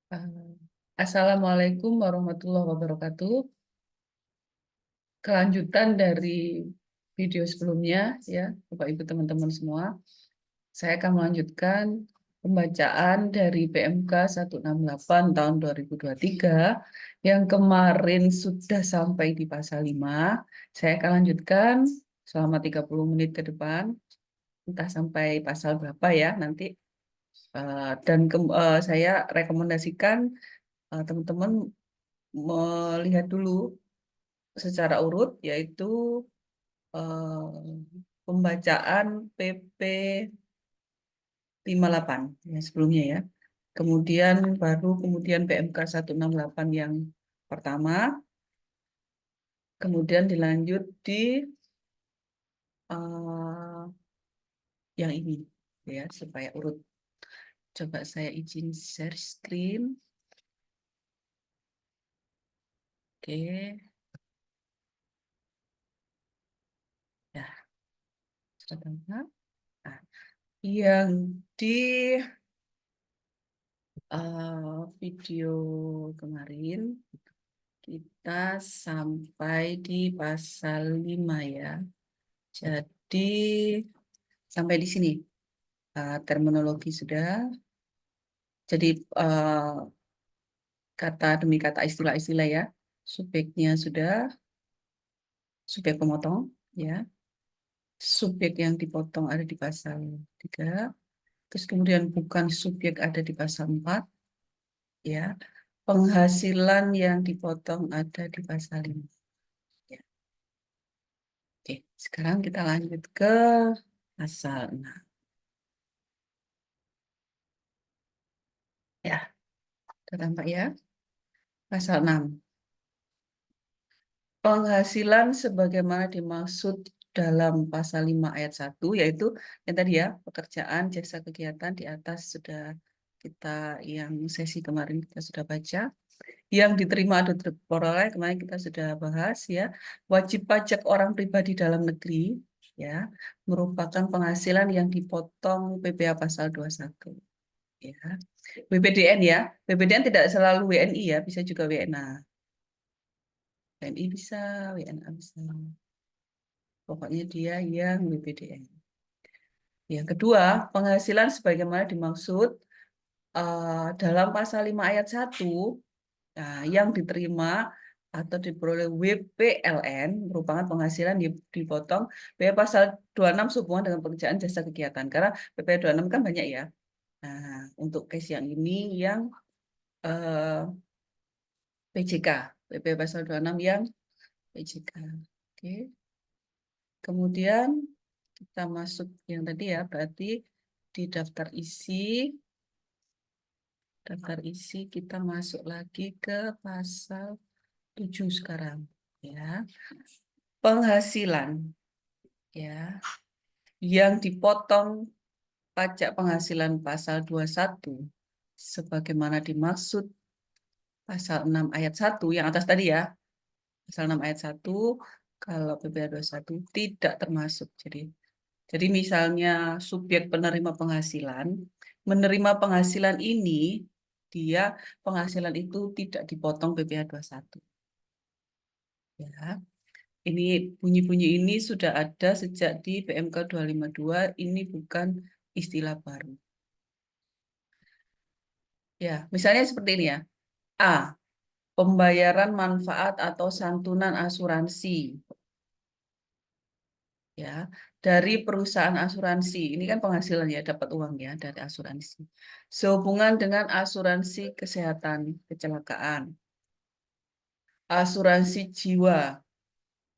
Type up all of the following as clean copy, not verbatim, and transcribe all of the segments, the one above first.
Eh, Assalamualaikum warahmatullahi wabarakatuh. Kelanjutan dari video sebelumnya, ya, Bapak Ibu teman-teman semua. Saya akan melanjutkan pembacaan dari PMK 168 tahun 2023 yang kemarin sudah sampai di pasal 5. Saya akan lanjutkan selama 30 menit ke depan, entah sampai pasal berapa ya nanti. Saya rekomendasikan teman-teman melihat dulu secara urut, yaitu pembacaan PP 58 ya, sebelumnya ya. Kemudian PMK 168 yang pertama, kemudian dilanjut di eh, yang ini ya, supaya urut. Coba saya izin share screen. Oke, ya, sudah tampak. Nah, yang di video kemarin kita sampai di pasal 5 ya. Jadi sampai di sini terminologi sudah. Jadi kata demi kata istilah-istilah ya. Subjeknya sudah, subjek pemotong ya. Subjek yang dipotong ada di pasal 3. Terus kemudian bukan subjek ada di pasal 4 ya. Penghasilan yang dipotong ada di pasal 5. Ya. Oke, sekarang kita lanjut ke pasal 6. Ya, sudah tampak ya. Pasal 6. Penghasilan sebagaimana dimaksud dalam pasal 5 ayat 1, yaitu yang tadi ya, pekerjaan, jasa kegiatan di atas sudah kita, yang sesi kemarin kita sudah baca. Yang diterima atau diperoleh kemarin kita sudah bahas ya. Wajib pajak orang pribadi dalam negeri ya, merupakan penghasilan yang dipotong PPh pasal 21 ya. BPDN ya, BPDN tidak selalu WNI ya, bisa juga WNA. WNI bisa, WNA bisa. Pokoknya dia yang BPDN. Yang kedua, penghasilan sebagaimana dimaksud dalam pasal 5 ayat 1, nah, yang diterima atau diperoleh WPLN merupakan penghasilan dipotong biaya pasal 26 sehubungan dengan pekerjaan jasa kegiatan. Karena PP 26 kan banyak ya. Nah, untuk case yang ini yang eh, PJK, PP pasal 26 yang PJK. Oke. Kemudian kita masuk yang tadi ya, berarti di daftar isi kita masuk lagi ke pasal 7 sekarang ya. Penghasilan ya yang dipotong pajak penghasilan pasal 21 sebagaimana dimaksud pasal 6 ayat 1 yang atas tadi ya. Pasal 6 ayat 1 kalau PPh 21 tidak termasuk. Jadi misalnya subjek penerima penghasilan menerima penghasilan ini, dia penghasilan itu tidak dipotong PPh 21. Ya. Ini bunyi-bunyi ini sudah ada sejak di PMK 252, ini bukan istilah baru. Ya, misalnya seperti ini ya. A. Pembayaran manfaat atau santunan asuransi. Ya, dari perusahaan asuransi. Ini kan penghasilan ya, dapat uang ya dari asuransi. Sehubungan dengan asuransi kesehatan kecelakaan, asuransi jiwa,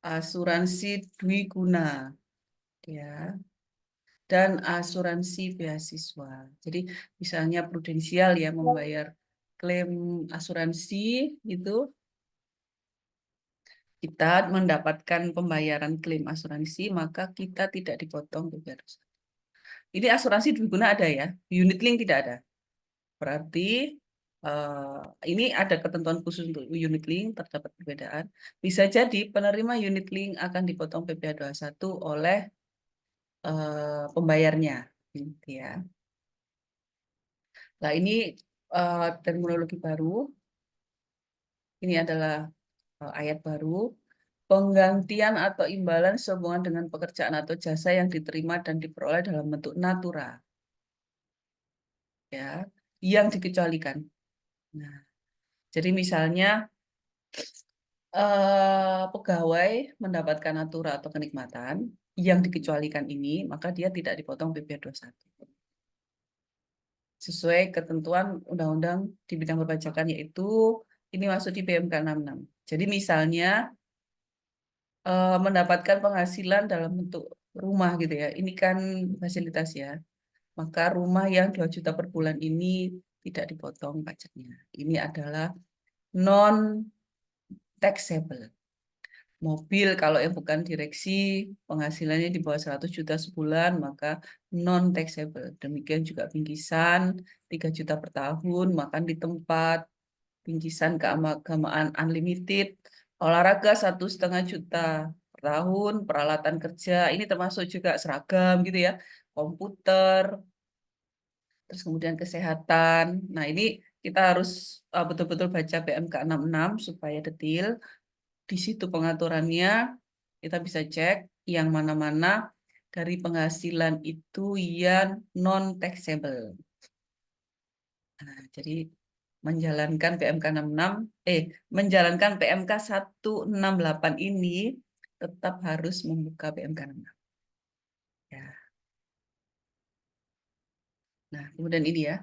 asuransi dwiguna, ya, dan asuransi beasiswa. Jadi misalnya prudensial ya membayar klaim asuransi itu, kita mendapatkan pembayaran klaim asuransi, maka kita tidak dipotong PPh. Ini asuransi dwiguna ada ya, unit link tidak ada. Berarti ini ada ketentuan khusus untuk unit link, terdapat perbedaan. Bisa jadi penerima unit link akan dipotong PPh 21 oleh pembayarnya, gitu ya. Nah, ini terminologi baru. Ini adalah ayat baru. Penggantian atau imbalan sehubungan dengan pekerjaan atau jasa yang diterima dan diperoleh dalam bentuk natura, ya, yang dikecualikan. Nah, jadi misalnya pegawai mendapatkan natura atau kenikmatan yang dikecualikan ini, maka dia tidak dipotong PP 21 sesuai ketentuan undang-undang di bidang perpajakan, yaitu ini masuk di PMK 66. Jadi misalnya mendapatkan penghasilan dalam bentuk rumah gitu ya. Ini kan fasilitas ya. Maka rumah yang 2 juta per bulan ini tidak dipotong pajaknya. Ini adalah non taxable. Mobil kalau yang bukan direksi penghasilannya di bawah 100 juta sebulan maka non taxable. Demikian juga bingkisan 3 juta per tahun, makan di tempat, bingkisan keagamaan unlimited, olahraga 1,5 juta per tahun, peralatan kerja, ini termasuk juga seragam gitu ya, komputer, terus kemudian kesehatan. Nah, ini kita harus betul-betul baca PMK 66 supaya detail. Di situ pengaturannya kita bisa cek yang mana-mana dari penghasilan itu yang non taxable. Nah, jadi menjalankan PMK 66 menjalankan PMK 168 ini tetap harus membuka PMK 66. Ya. Nah, kemudian ini ya,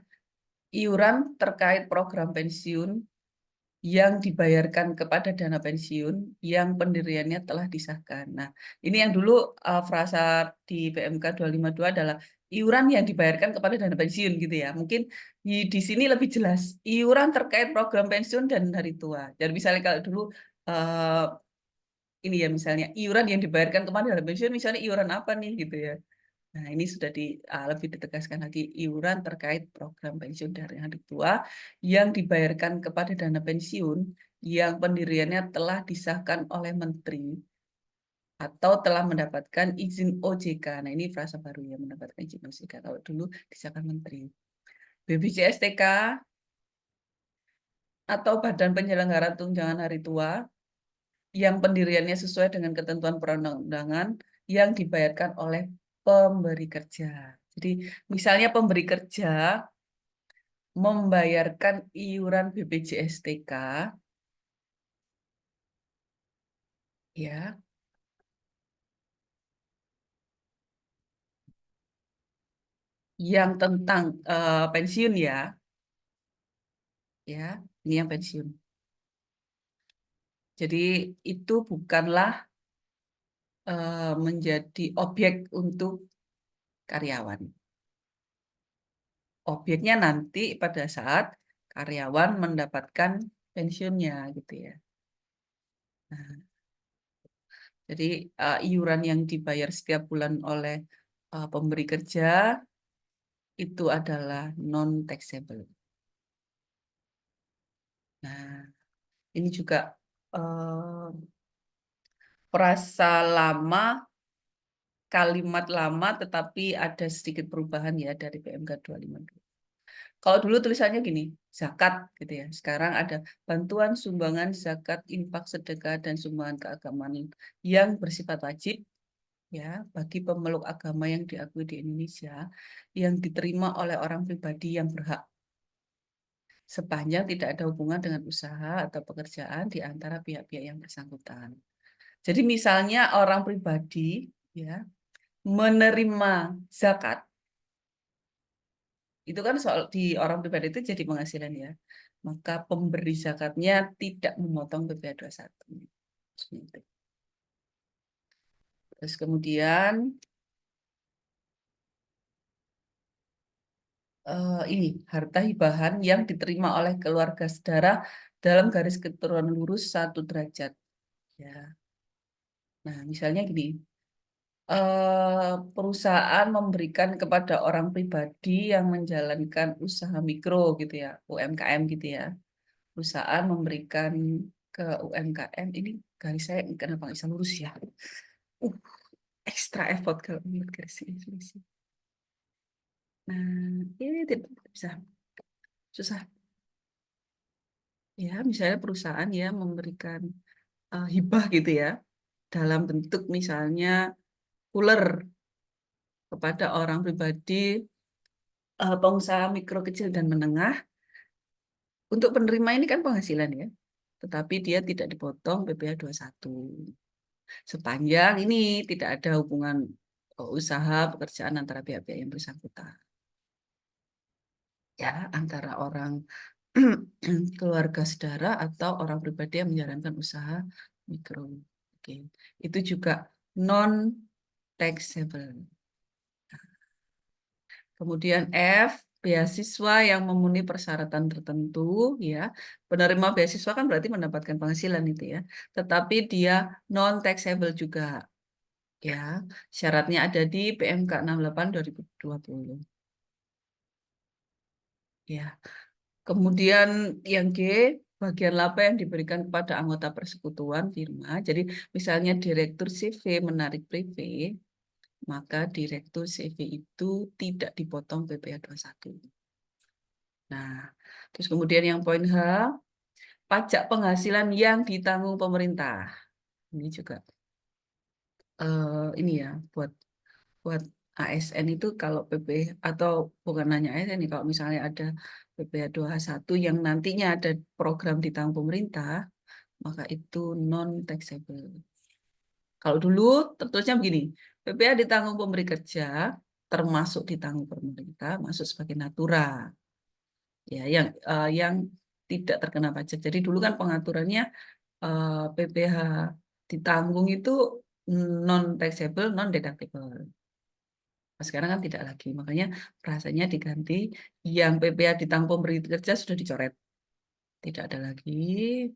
iuran terkait program pensiun yang dibayarkan kepada dana pensiun yang pendiriannya telah disahkan. Nah, ini yang dulu frasa di PMK 252 adalah iuran yang dibayarkan kepada dana pensiun gitu ya. Mungkin di sini lebih jelas, iuran terkait program pensiun dan hari tua. Jadi misalnya kalau dulu uh, ini ya misalnya iuran yang dibayarkan kepada dana pensiun misalnya iuran apa nih gitu ya. Nah, ini sudah lebih ditegaskan lagi iuran terkait program pensiun dari hari tua yang dibayarkan kepada dana pensiun yang pendiriannya telah disahkan oleh menteri atau telah mendapatkan izin OJK. Nah, ini frasa baru ya, mendapatkan izin OJK. Kalau dulu disahkan menteri. BPJS TK atau Badan Penyelenggara Tunjangan Hari Tua yang pendiriannya sesuai dengan ketentuan perundang-undangan yang dibayarkan oleh pemberi kerja. Jadi, misalnya pemberi kerja membayarkan iuran BPJS TK ya yang tentang pensiun ya ini yang pensiun. Jadi itu bukanlah menjadi objek untuk karyawan. Objeknya nanti pada saat karyawan mendapatkan pensiunnya gitu ya. Nah, jadi iuran yang dibayar setiap bulan oleh pemberi kerja itu adalah non taxable. Nah, ini juga frasa lama, kalimat lama, tetapi ada sedikit perubahan ya dari PMK 252. Kalau dulu tulisannya gini, zakat gitu ya. Sekarang ada bantuan, sumbangan, zakat, infak, sedekah, dan sumbangan keagamaan yang bersifat wajib ya bagi pemeluk agama yang diakui di Indonesia yang diterima oleh orang pribadi yang berhak sepanjang tidak ada hubungan dengan usaha atau pekerjaan di antara pihak-pihak yang bersangkutan. Jadi misalnya orang pribadi ya menerima zakat, itu kan soal di orang pribadi itu jadi penghasilan ya. Maka pemberi zakatnya tidak memotong PPh 21. Terus kemudian ini harta hibahan yang diterima oleh keluarga saudara dalam garis keturunan lurus 1 derajat. Ya. Nah, misalnya gini, perusahaan memberikan kepada orang pribadi yang menjalankan usaha mikro gitu ya, UMKM gitu ya. Perusahaan memberikan ke UMKM ini garis saya kenapa nggak bisa lurus ya? Uh, Extra effort kalau menurut garis ini. Nah, ini tidak bisa susah. Ya, misalnya perusahaan yang memberikan hibah gitu ya, dalam bentuk misalnya cooler kepada orang pribadi, pengusaha mikro kecil dan menengah. Untuk penerima ini kan penghasilan ya, tetapi dia tidak dipotong PPh 21. Sepanjang ini tidak ada hubungan usaha pekerjaan antara pihak-pihak yang bersangkutan. Ya, antara orang keluarga saudara atau orang pribadi yang menjalankan usaha mikro. Oke. Itu juga non taxable. Kemudian F, beasiswa yang memenuhi persyaratan tertentu, ya. Penerima beasiswa kan berarti mendapatkan penghasilan itu ya. Tetapi dia non taxable juga, ya. Syaratnya ada di PMK 68 2020. Ya. Kemudian yang G, bagian laba yang diberikan kepada anggota persekutuan firma. Jadi misalnya direktur CV menarik privé, maka direktur CV itu tidak dipotong PPh 21. Nah, terus kemudian yang poin H, pajak penghasilan yang ditanggung pemerintah. Ini juga ini ya buat buat ASN itu kalau PP atau bukan hanya ASN nih, kalau misalnya ada PPh 21 yang nantinya ada program ditanggung pemerintah, maka itu non taxable. Kalau dulu tertulisnya begini, PPh ditanggung pemberi kerja, termasuk ditanggung pemerintah, masuk sebagai natura, ya yang tidak terkena pajak. Jadi dulu kan pengaturannya PPh ditanggung itu non taxable, non deductible. Nah, sekarang kan tidak lagi, makanya rasanya diganti yang PPh ditanggung pemberi kerja sudah dicoret, tidak ada lagi,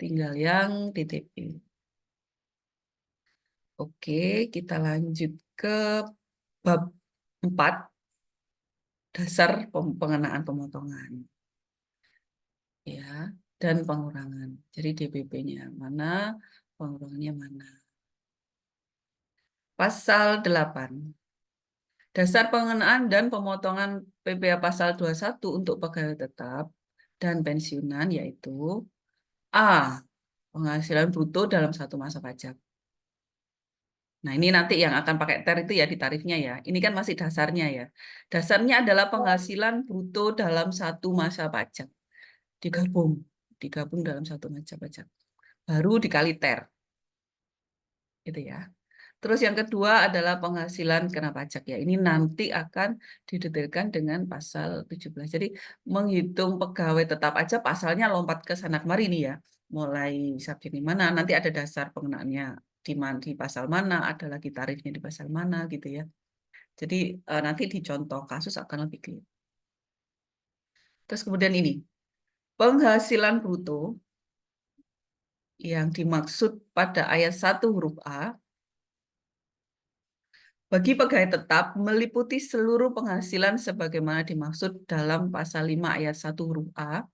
tinggal yang DTP. Oke, kita lanjut ke bab 4, dasar pengenaan pemotongan, ya, dan pengurangan. Jadi DPP-nya mana, pengurangannya mana. Pasal 8. Dasar pengenaan dan pemotongan PPh pasal 21 untuk pegawai tetap dan pensiunan yaitu A. Penghasilan bruto dalam satu masa pajak. Nah, ini nanti yang akan pakai TER itu ya di tarifnya ya. Ini kan masih dasarnya ya. Dasarnya adalah penghasilan bruto dalam satu masa pajak. Digabung. Digabung dalam satu masa pajak. Baru dikali TER. Gitu ya. Terus yang kedua adalah penghasilan kena pajak ya. Ini nanti akan didetailkan dengan pasal 17. Jadi menghitung pegawai tetap aja pasalnya lompat ke sana kemari nih ya. Mulai subjek di mana, nanti ada dasar pengenaannya di pasal mana, ada lagi tarifnya di pasal mana gitu ya. Jadi nanti di contoh kasus akan lebih clear. Terus kemudian ini, penghasilan bruto yang dimaksud pada ayat 1 huruf A bagi pegawai tetap meliputi seluruh penghasilan sebagaimana dimaksud dalam pasal 5 ayat 1 huruf A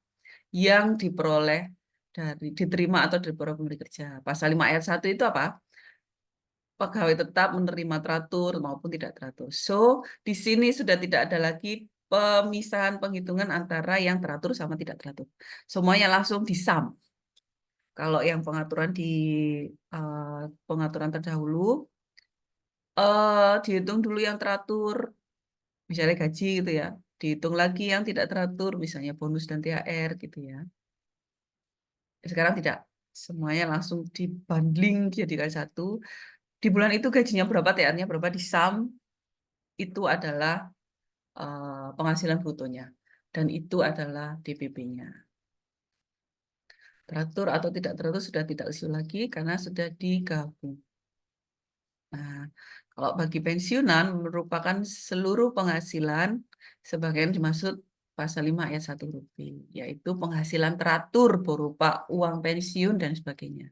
yang diperoleh dari diterima atau diperoleh pemberi kerja. Pasal 5 ayat 1 itu apa? Pegawai tetap menerima teratur maupun tidak teratur. So, di sini sudah tidak ada lagi pemisahan penghitungan antara yang teratur sama tidak teratur. Semuanya langsung disam. Kalau yang pengaturan di pengaturan terdahulu, dihitung dulu yang teratur, misalnya gaji gitu ya, dihitung lagi yang tidak teratur, misalnya bonus dan THR gitu ya. Sekarang tidak, semuanya langsung dibundling dijadikan satu. Di bulan itu gajinya berapa, THR-nya berapa, di sum, itu adalah penghasilan brutonya. Dan itu adalah DPP-nya. Teratur atau tidak teratur sudah tidak isu lagi karena sudah digabung. Nah, kalau bagi pensiunan merupakan seluruh penghasilan sebagaimana dimaksud pasal 5 ayat 1 huruf B, yaitu penghasilan teratur berupa uang pensiun dan sebagainya.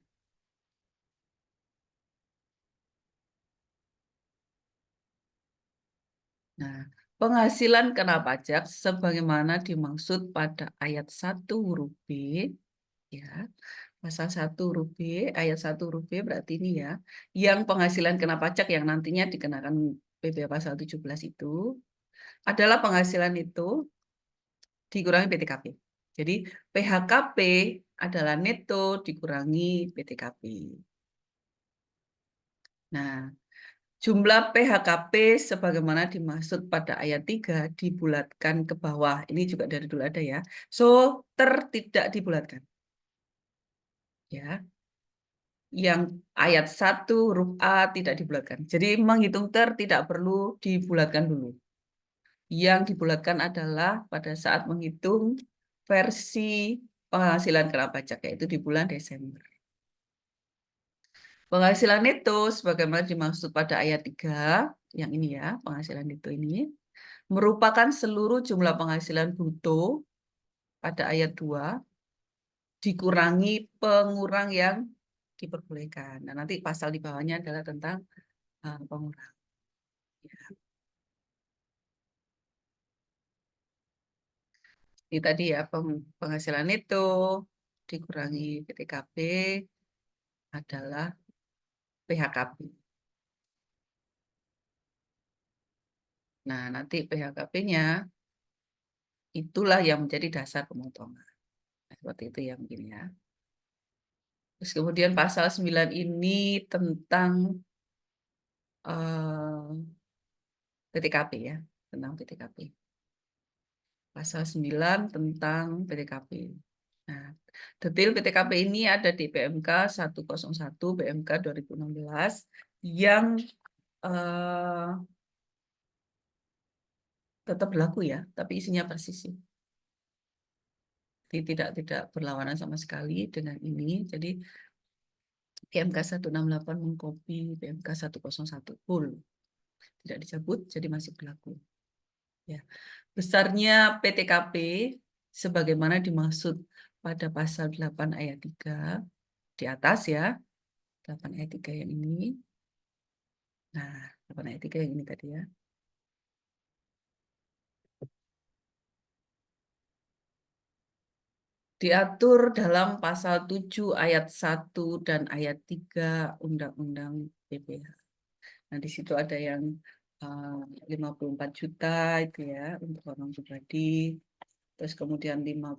Nah, penghasilan kena pajak sebagaimana dimaksud pada ayat 1 huruf B, ya, pasal 1 huruf B, ayat 1 huruf B berarti ini ya, yang penghasilan kena pajak yang nantinya dikenakan PPh pasal 17 itu adalah penghasilan itu dikurangi PTKP. Jadi PHKP adalah neto dikurangi PTKP. Nah, jumlah PHKP sebagaimana dimaksud pada ayat 3 dibulatkan ke bawah. Ini juga dari dulu ada ya. So, tidak dibulatkan. Ya. Yang ayat 1 huruf A tidak dibulatkan. Jadi menghitung tidak perlu dibulatkan dulu. Yang dibulatkan adalah pada saat menghitung versi penghasilan kena pajak, yaitu di bulan Desember. Penghasilan neto sebagaimana dimaksud pada ayat 3, yang ini ya, penghasilan neto ini, merupakan seluruh jumlah penghasilan bruto pada ayat 2 dikurangi pengurang yang diperbolehkan. Nah, nanti pasal di bawahnya adalah tentang pengurang. Ini tadi ya, penghasilan itu dikurangi PTKP adalah PHKP. Nah, nanti PHKP-nya itulah yang menjadi dasar pemotongan. Nah, seperti itu ya mungkin ya. Terus kemudian pasal 9 ini tentang PTKP ya, tentang PTKP. Pasal 9 tentang PTKP. Nah, detail PTKP ini ada di PMK 101, PMK 2016 yang tetap berlaku ya, tapi isinya persis sih. Tidak berlawanan sama sekali dengan ini. Jadi PMK 168 mengcopy PMK 101 full. Tidak dicabut, jadi masih berlaku. Ya. Besarnya PTKP sebagaimana dimaksud pada pasal 8 ayat 3 di atas ya. 8 ayat 3 yang ini. Nah, 8 ayat 3 yang ini tadi ya. Diatur dalam pasal 7 ayat 1 dan ayat 3 Undang-Undang PPh. Nah, di situ ada yang 54 juta itu ya untuk orang pribadi. Terus kemudian 4,5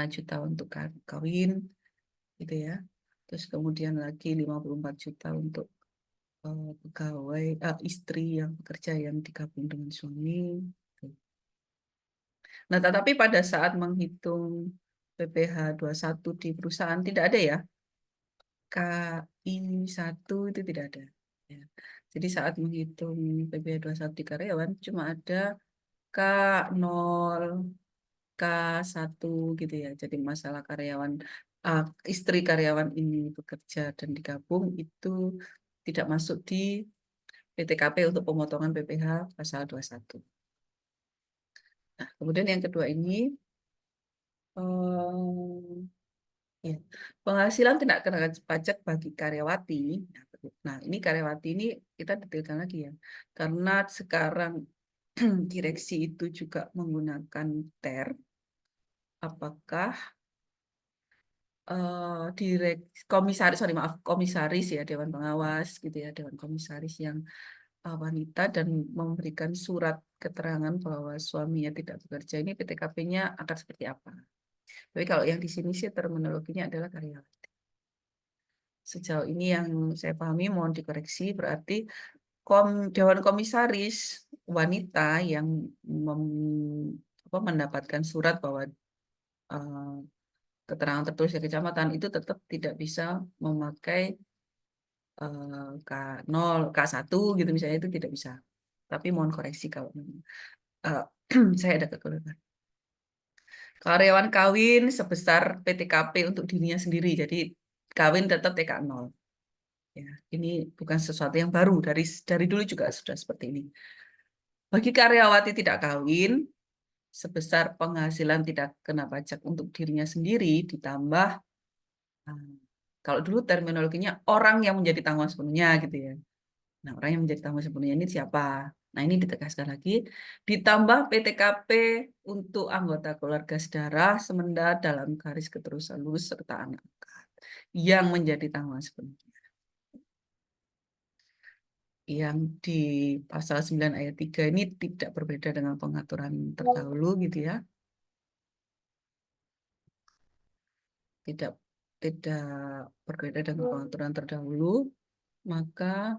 juta untuk kawin gitu ya. Terus kemudian lagi 54 juta untuk pegawai istri yang bekerja yang digabung dengan suami. Nah, tetapi pada saat menghitung PPh 21 di perusahaan tidak ada ya. KI1 itu tidak ada. Ya. Jadi saat menghitung PPh 21 di karyawan cuma ada K0, K1 gitu ya. Jadi masalah karyawan istri karyawan ini bekerja dan digabung itu tidak masuk di PTKP untuk pemotongan PPh pasal 21. Nah, kemudian yang kedua ini ya, penghasilan tidak kena pajak bagi karyawati. Nah, ini karyawati ini kita detailkan lagi ya. Karena sekarang direksi itu juga menggunakan TER, apakah komisaris, sorry maaf, komisaris ya, Dewan Pengawas gitu ya, Dewan Komisaris yang wanita dan memberikan surat keterangan bahwa suaminya tidak bekerja, ini PTKP-nya akan seperti apa? Tapi kalau yang di sini sih terminologinya adalah karyawan. Sejauh ini yang saya pahami mohon dikoreksi, berarti Dewan Komisaris wanita yang mendapatkan surat bahwa uh, keterangan tertulis dari kecamatan itu tetap tidak bisa memakai K0, K1 gitu misalnya, itu tidak bisa. Tapi mohon koreksi kalau uh, saya ada kekeliruan. Karyawan kawin sebesar PTKP untuk dirinya sendiri, jadi kawin tetap TK0. Ya, ini bukan sesuatu yang baru, dari dulu juga sudah seperti ini. Bagi karyawati tidak kawin, sebesar penghasilan tidak kena pajak untuk dirinya sendiri, ditambah, kalau dulu terminologinya orang yang menjadi tanggungan sepenuhnya gitu ya. Nah, orang yang menjadi tanggungan sepenuhnya ini siapa? Nah, ini ditegaskan lagi, ditambah PTKP untuk anggota keluarga sedarah, semenda dalam garis keterusan lurus, serta anak angkat yang menjadi tanggungan sepenuhnya. Yang di pasal 9 ayat 3 ini tidak berbeda dengan pengaturan terdahulu gitu ya. tidak tidak berbeda dengan pengaturan terdahulu, maka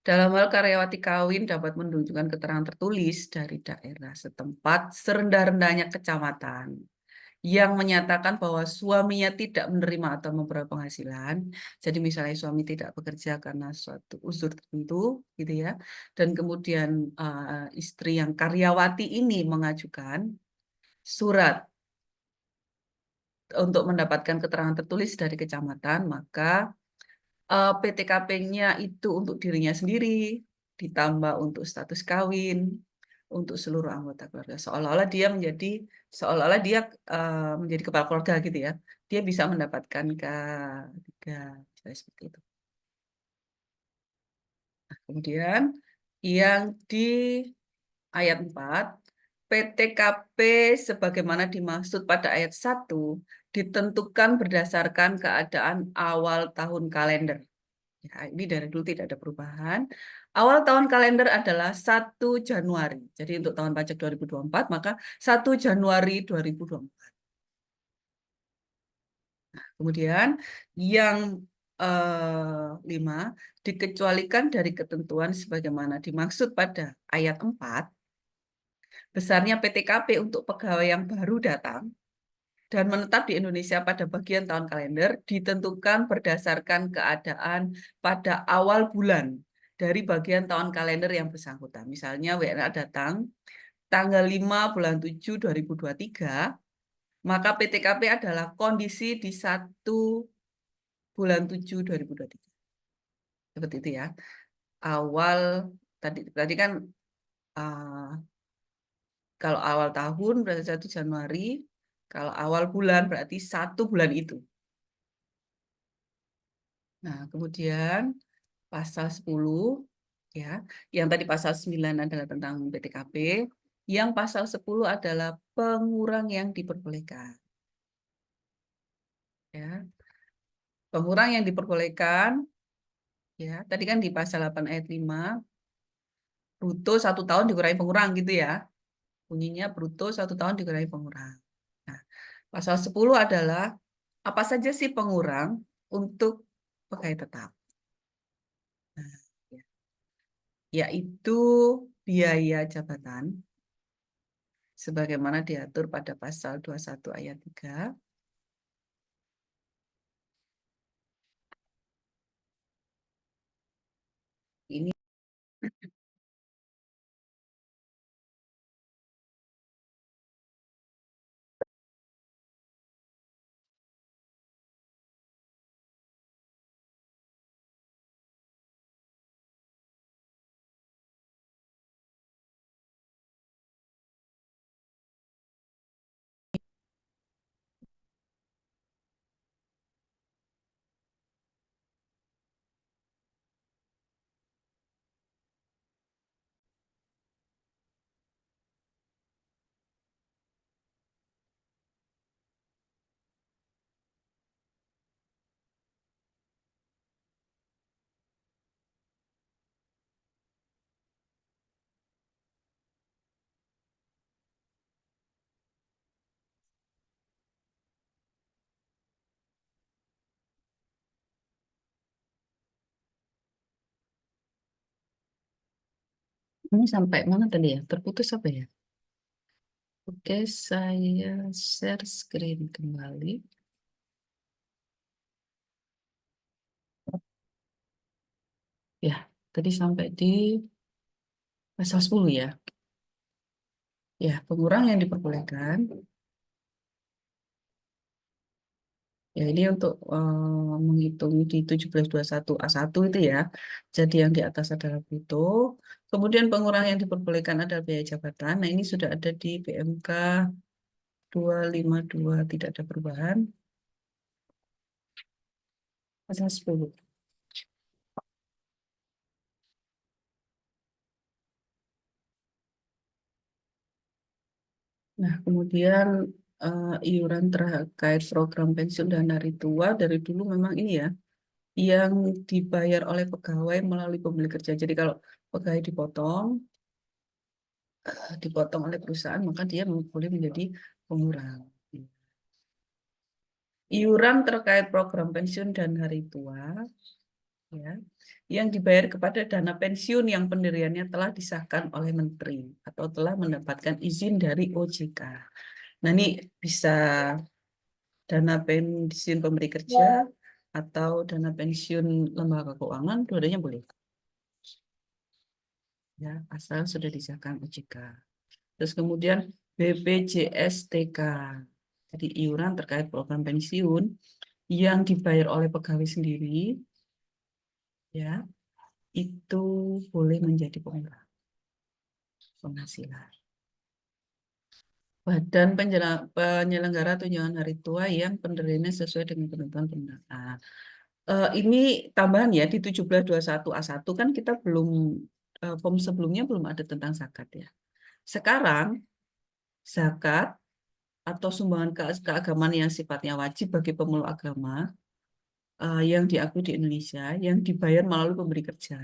dalam hal karyawati kawin dapat menunjukkan keterangan tertulis dari daerah setempat serendah-rendahnya kecamatan yang menyatakan bahwa suaminya tidak menerima atau memperoleh penghasilan. Jadi misalnya suami tidak bekerja karena suatu unsur tertentu, gitu ya. Dan kemudian istri yang karyawati ini mengajukan surat untuk mendapatkan keterangan tertulis dari kecamatan, maka PTKP-nya itu untuk dirinya sendiri, ditambah untuk status kawin, untuk seluruh anggota keluarga. Seolah-olah dia menjadi kepala keluarga gitu ya. Dia bisa mendapatkan K3, misalnya seperti itu. Nah, kemudian yang di ayat 4, PTKP sebagaimana dimaksud pada ayat 1 ditentukan berdasarkan keadaan awal tahun kalender. Ya, ini dari dulu tidak ada perubahan. Awal tahun kalender adalah 1 Januari. Jadi untuk tahun pajak 2024, maka 1 Januari 2024. Kemudian yang 5, dikecualikan dari ketentuan sebagaimana dimaksud pada ayat 4, besarnya PTKP untuk pegawai yang baru datang dan menetap di Indonesia pada bagian tahun kalender ditentukan berdasarkan keadaan pada awal bulan dari bagian tahun kalender yang bersangkutan. Misalnya WNA datang tanggal 5 bulan 7 2023, maka PTKP adalah kondisi di 1 bulan 7 2023. Seperti itu ya. Awal tadi kan uh, kalau awal tahun berarti 1 Januari, kalau awal bulan berarti 1 bulan itu. Nah, kemudian pasal 10 ya, yang tadi pasal 9 adalah tentang PTKP, yang pasal 10 adalah pengurang yang diperbolehkan. Ya. Pengurang yang diperbolehkan ya, tadi kan di pasal 8 ayat 5, bruto 1 tahun dikurangi pengurang gitu ya. Bunyinya bruto 1 tahun dikurangi pengurang. Nah, pasal 10 adalah apa saja sih pengurang untuk pegawai tetap. Nah, ya. Yaitu biaya jabatan sebagaimana diatur pada pasal 21 ayat 3. Ini sampai mana tadi ya? Terputus apa ya? Oke, saya share screen kembali. Ya, tadi sampai di pasal 10 ya. Ya, pengurang yang diperbolehkan. Ya, ini untuk menghitung di 1721A1 itu ya. Jadi yang di atas adalah bruto. Kemudian pengurangan yang diperbolehkan adalah biaya jabatan. Nah, ini sudah ada di PMK 252, tidak ada perubahan. Pasal 10. Nah, kemudian iuran terkait program pensiun dan hari tua dari dulu memang ini ya, yang dibayar oleh pegawai melalui pembeli kerja. Jadi kalau pegawai dipotong oleh perusahaan, maka dia boleh menjadi pengurang. iuran terkait program pensiun dan hari tua, ya, yang dibayar kepada dana pensiun yang pendiriannya telah disahkan oleh menteri atau telah mendapatkan izin dari OJK. Nah, ini bisa dana pensiun pemberi kerja atau dana pensiun lembaga keuangan, dua-duanya boleh. Ya, asal sudah disahkan OJK. Terus kemudian BPJSTK. Jadi iuran terkait program pensiun yang dibayar oleh pegawai sendiri, ya, itu boleh menjadi penghasilan. Badan penyelenggara tunjangan hari tua yang pendiriannya sesuai dengan ketentuan pemerintah. Ini tambahan ya, di 1721A1 kan kita belum, form sebelumnya belum ada tentang zakat ya. Sekarang, zakat atau sumbangan keagamaan yang sifatnya wajib bagi pemeluk agama yang diakui di Indonesia, yang dibayar melalui pemberi kerja,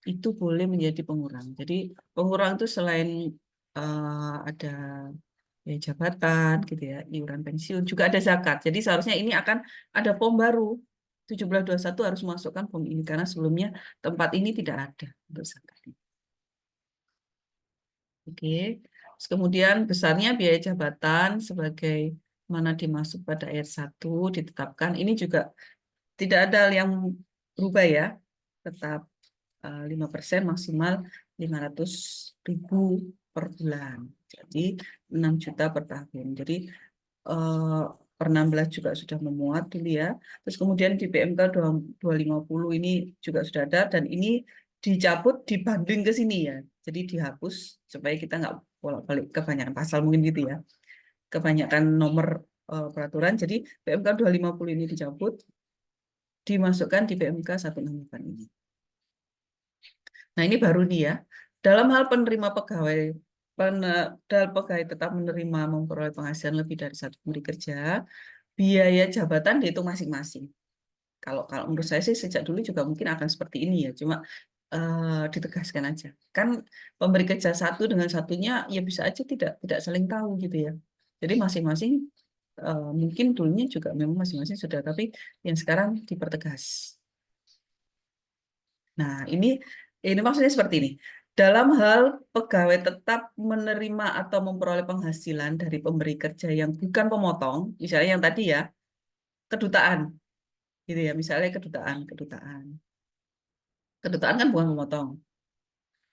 itu boleh menjadi pengurang. Jadi pengurang itu selain ada ya, jabatan gitu ya, iuran pensiun, juga ada zakat. Jadi seharusnya ini akan ada form baru. 1721 harus masukkan form ini karena sebelumnya tempat ini tidak ada untuk zakat. Oke. Terus kemudian besarnya biaya jabatan sebagai mana dimaksud pada ayat 1 ditetapkan. Ini juga tidak ada yang berubah ya. Tetap 5% maksimal 500.000 per bulan. Jadi 6 juta per tahun. Jadi eh, per 16 juga sudah memuat dulu ya. Terus kemudian di PMK 250 ini juga sudah ada dan ini dicabut dibanding ke sini ya. Jadi dihapus supaya kita nggak bolak-balik kebanyakan pasal mungkin gitu ya. Kebanyakan nomor peraturan. Jadi PMK 250 ini dicabut, dimasukkan di PMK 168 ini. Nah, ini baru nih ya. Dalam hal penerima pegawai, dalam pegawai tetap menerima memperoleh penghasilan lebih dari satu pemberi kerja, biaya jabatan dihitung masing-masing. Kalau menurut saya sih sejak dulu juga mungkin akan seperti ini ya, cuma ditegaskan aja. Kan pemberi kerja satu dengan satunya ya bisa aja tidak saling tahu gitu ya. Jadi masing-masing mungkin dulunya juga memang masing-masing sudah, tapi yang sekarang dipertegas. Nah, ini maksudnya seperti ini. Dalam hal pegawai tetap menerima atau memperoleh penghasilan dari pemberi kerja yang bukan pemotong, misalnya yang tadi ya, kedutaan, gitu ya, misalnya kedutaan. Kedutaan kan bukan pemotong,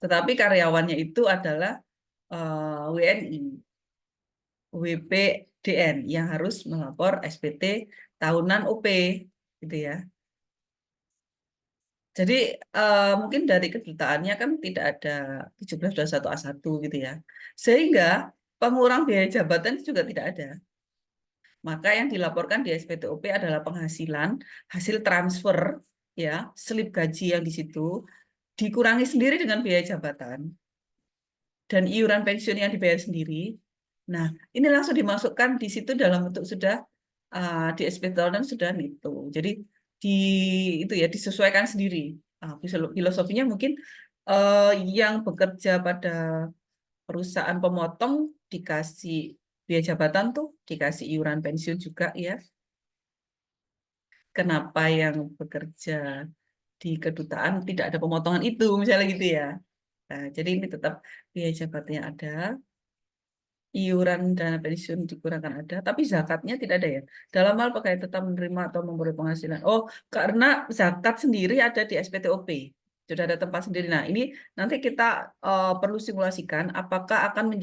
tetapi karyawannya itu adalah WNI, WPDN yang harus melapor SPT tahunan OP, gitu ya. Jadi mungkin dari kedutaannya kan tidak ada 1721A1 gitu ya. Sehingga pengurang biaya jabatan juga tidak ada. Maka yang dilaporkan di SPTOP adalah penghasilan, hasil transfer, ya, slip gaji yang di situ, dikurangi sendiri dengan biaya jabatan, dan iuran pensiun yang dibayar sendiri. Nah, ini langsung dimasukkan di situ dalam bentuk sudah di SPT dan sudah itu. Jadi di itu ya disesuaikan sendiri. Filosofinya mungkin yang bekerja pada perusahaan pemotong dikasih biaya jabatan tuh dikasih iuran pensiun juga ya. Kenapa yang bekerja di kedutaan tidak ada pemotongan itu misalnya gitu ya. Nah, jadi ini tetap biaya jabatannya ada, iuran dana pensiun dikurangkan ada, tapi zakatnya tidak ada ya. Dalam hal pegawai tetap menerima atau memperoleh penghasilan. Oh, karena zakat sendiri ada di SPTOP. Sudah ada tempat sendiri. Nah, ini nanti kita perlu simulasikan apakah akan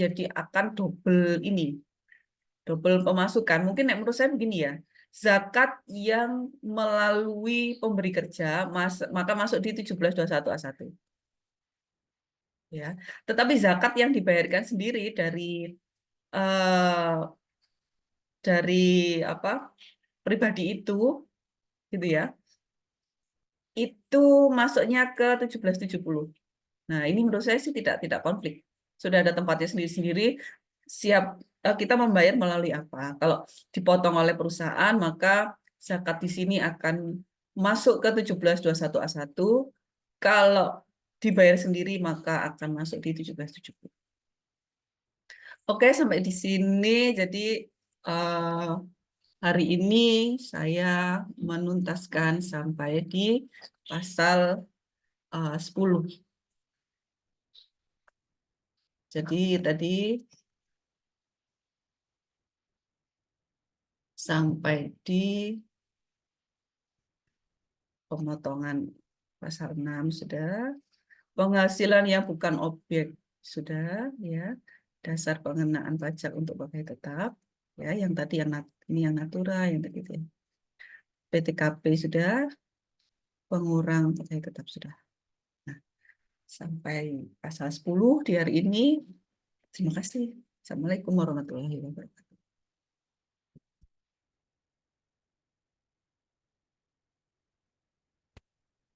double ini, double pemasukan. Mungkin menurut saya begini ya. Zakat yang melalui pemberi kerja maka masuk di 1721A1 ya. Tetapi zakat yang dibayarkan sendiri eh, dari apa pribadi itu gitu ya, itu masuknya ke 1770. Nah, ini menurut saya sih tidak konflik. Sudah ada tempatnya sendiri-sendiri, siap kita membayar melalui apa. Kalau dipotong oleh perusahaan, maka zakat di sini akan masuk ke 1721A1. Kalau dibayar sendiri, maka akan masuk di 1770. Oke, sampai di sini. Jadi, eh, hari ini saya menuntaskan sampai di pasal 10. Jadi tadi sampai di pemotongan pasal 6 sudah, penghasilan yang bukan objek sudah, ya, dasar pengenaan pajak untuk pegawai tetap, ya, yang tadi ini yang natura, yang tadi itu, ya. PTKP sudah, pengurang pegawai tetap sudah. Nah, sampai pasal 10 di hari ini. Terima kasih. Assalamualaikum warahmatullahi wabarakatuh.